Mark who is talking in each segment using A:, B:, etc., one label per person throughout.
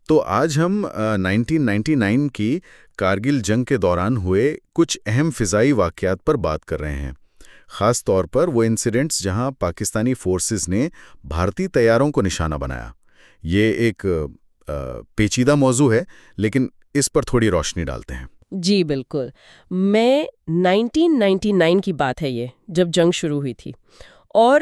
A: تو آج ہم 1999 کی کارگل جنگ کے دوران ہوئے کچھ اہم فضائی واقعات پر بات کر رہے ہیں، خاص طور پر وہ انسیڈنٹس جہاں پاکستانی فورسز نے بھارتی طیاروں کو نشانہ بنایا۔ یہ ایک پیچیدہ موضوع ہے، لیکن اس پر تھوڑی روشنی ڈالتے ہیں۔
B: جی بالکل، میں 1999 کی بات ہے یہ، جب جنگ شروع ہوئی تھی، اور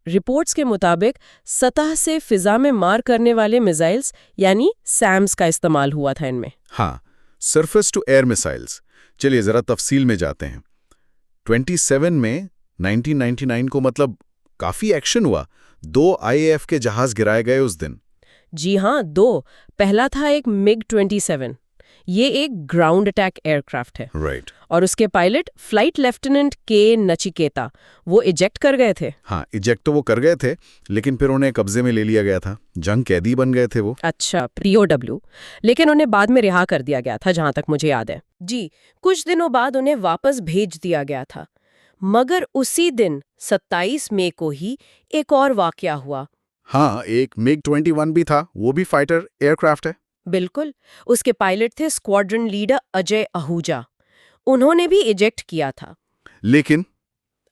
B: رپورٹس کے مطابق سطح سے فضا میں مار کرنے والے میزائلز یعنی سیمز کا استعمال ہوا تھا ان میں۔
A: ہاں، سرفیس ٹو ایئر میسائلز۔ چلیے ذرا تفصیل میں جاتے ہیں۔ 27 میں 1999 کو مطلب کافی ایکشن ہوا، 2 IAF کے جہاز گرائے گئے اس دن۔
B: جی ہاں، 2۔ پہلا تھا ایک MiG-27، یہ ایک گراؤنڈ اٹیک ایئر کرافٹ ہے،
A: رائٹ۔
B: اور اس کے پائلٹ فلائٹ لیفٹیننٹ کے نچیکیتا، وہ ایجیکٹ کر گئے تھے۔
A: ہاں، ایجیکٹ تو وہ کر گئے تھے، لیکن پھر انہیں قبضے میں لے لیا گیا تھا، جنگ قیدی بن گئے تھے وہ۔
B: اچھا، POW، لیکن انہیں بعد میں رہا کر دیا گیا تھا جہاں تک مجھے یاد ہے۔ جی، کچھ دنوں بعد انہیں واپس بھیج دیا گیا تھا، مگر اسی دن 27 مئی کو ہی ایک اور واقعہ ہوا۔
A: ہاں، ایک MiG-21 بھی تھا، وہ بھی فائٹر ایئر کرافٹ ہے۔
B: بالکل، اس کے پائلٹ تھے اسکواڈرن لیڈر اجے اہوجا، انہوں نے بھی ایجیکٹ کیا تھا،
A: لیکن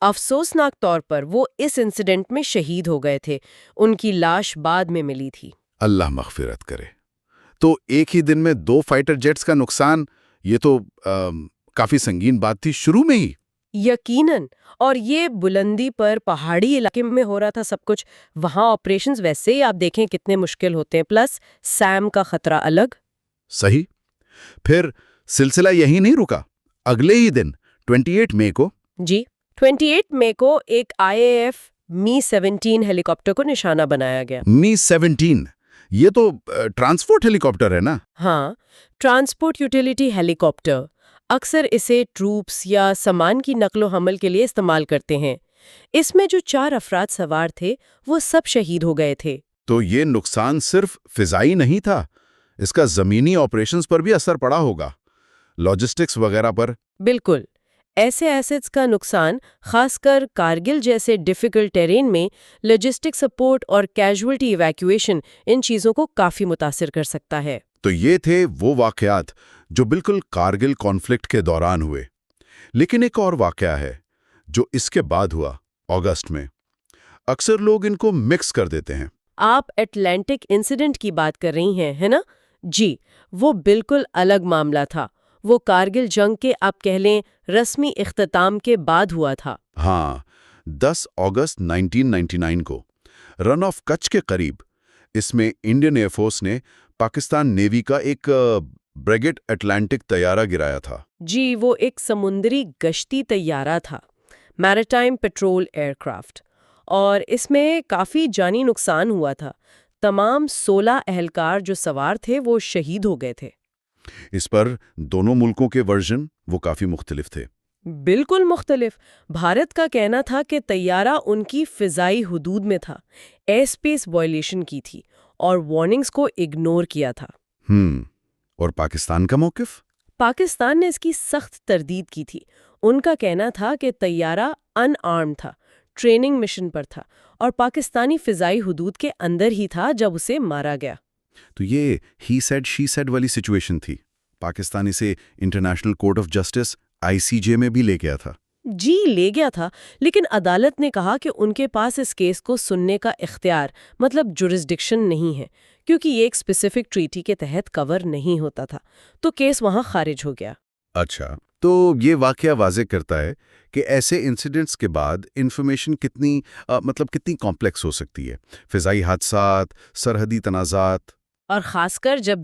B: افسوسناک طور پر وہ اس انسیڈنٹ میں شہید ہو گئے تھے، ان کی لاش بعد میں ملی تھی۔
A: اللہ مغفرت کرے۔ تو ایک ہی دن میں 2 فائٹر جیٹس کا نقصان، یہ تو کافی سنگین بات تھی شروع میں ہی۔
B: یقیناً، اور یہ بلندی پر پہاڑی علاقے میں ہو رہا تھا سب کچھ، وہاں آپریشنز ویسے ہی آپ دیکھیں کتنے مشکل ہوتے ہیں، پلس سیم کا خطرہ الگ۔
A: صحیح۔ پھر سلسلہ یہی نہیں رکا، اگلے ہی دن 28 مئی کو
B: 28 مئی کو ایک IAF Mi-17 ہیلی کاپٹر کو نشانہ بنایا گیا۔
A: Mi-17، یہ تو ٹرانسپورٹ ہیلی کاپٹر ہے نا؟
B: ہاں، ٹرانسپورٹ یوٹیلیٹی ہیلی کاپٹر، اکثر اسے ٹروپس یا سامان کی نقل و حمل کے لیے استعمال کرتے ہیں۔ اس میں جو 4 افراد سوار تھے وہ سب شہید ہو گئے تھے۔
A: تو یہ نقصان صرف فضائی نہیں تھا، اس کا زمینی آپریشنز پر بھی اثر پڑا ہوگا، لاجسٹکس وغیرہ پر۔
B: بالکل، ایسے ایسٹس کا نقصان خاص کر کارگل جیسے ڈیفیکلٹ ٹیرین میں لاجسٹک سپورٹ اور کیجولٹی ایویکویشن ان چیزوں کو کافی متاثر کر سکتا ہے۔
A: تو یہ تھے وہ واقعات جو بالکل کارگل کانفلکٹ کے دوران ہوئے، لیکن ایک اور واقعہ ہے جو اس کے بعد ہوا، اگست میں۔ اکثر لوگ ان کو مکس کر دیتے ہیں۔
B: آپ اٹلانٹک انسیڈنٹ کی بات کر رہی ہیں، ہے نا؟ جی، وہ بالکل الگ معاملہ تھا، وہ کارگل جنگ کے آپ کہہ لیں رسمی اختتام کے بعد ہوا تھا۔
A: ہاں، 10 اگست 1999 کو رن آف کچھ کے قریب، اس میں انڈین ایئر فورس نے پاکستان نیوی کا ایک بریگیٹ اٹلانٹک طیارہ گرایا تھا۔
B: جی، وہ ایک سمندری گشتی طیارہ تھا، میریٹائم پیٹرول ایئر کرافٹ، اور اس میں کافی جانی نقصان ہوا تھا۔ تمام 16 اہلکار جو سوار تھے وہ شہید ہو گئے تھے۔
A: اس پر دونوں ملکوں کے ورژن وہ کافی مختلف تھے۔
B: بالکل مختلف۔ بھارت کا کہنا تھا کہ طیارہ ان کی فضائی حدود میں تھا، ایئر اسپیس وائلیشن کی تھی، اور وارننگز کو اگنور کیا تھا۔
A: اور پاکستان کا موقف؟
B: پاکستان نے اس کی سخت تردید کی تھی۔ ان کا کہنا تھا کہ طیارہ ان آرم تھا، ٹریننگ مشن پر تھا، اور پاکستانی فضائی حدود کے اندر ہی تھا جب اسے مارا گیا۔
A: تو یہ ہی سیڈ شی سیڈ والی سچویشن تھی۔ پاکستان اسے international court of justice ICJ میں بھی لے گیا تھا۔
B: جی، لے گیا تھا، لیکن عدالت نے کہا کہ ان کے پاس اس کیس کو سننے کا اختیار مطلب جورسڈکشن نہیں ہے، کیونکہ یہ ایک اسپیسیفک ٹریٹی کے تحت کور نہیں ہوتا تھا، تو کیس وہاں خارج ہو گیا۔
A: اچھا، تو یہ واقعہ واضح کرتا ہے کہ ایسے انسیڈنٹس کے بعد انفارمیشن کتنی کمپلیکس ہو سکتی ہے۔ فضائی حادثات، سرحدی تنازعات،
B: اور خاص کر جب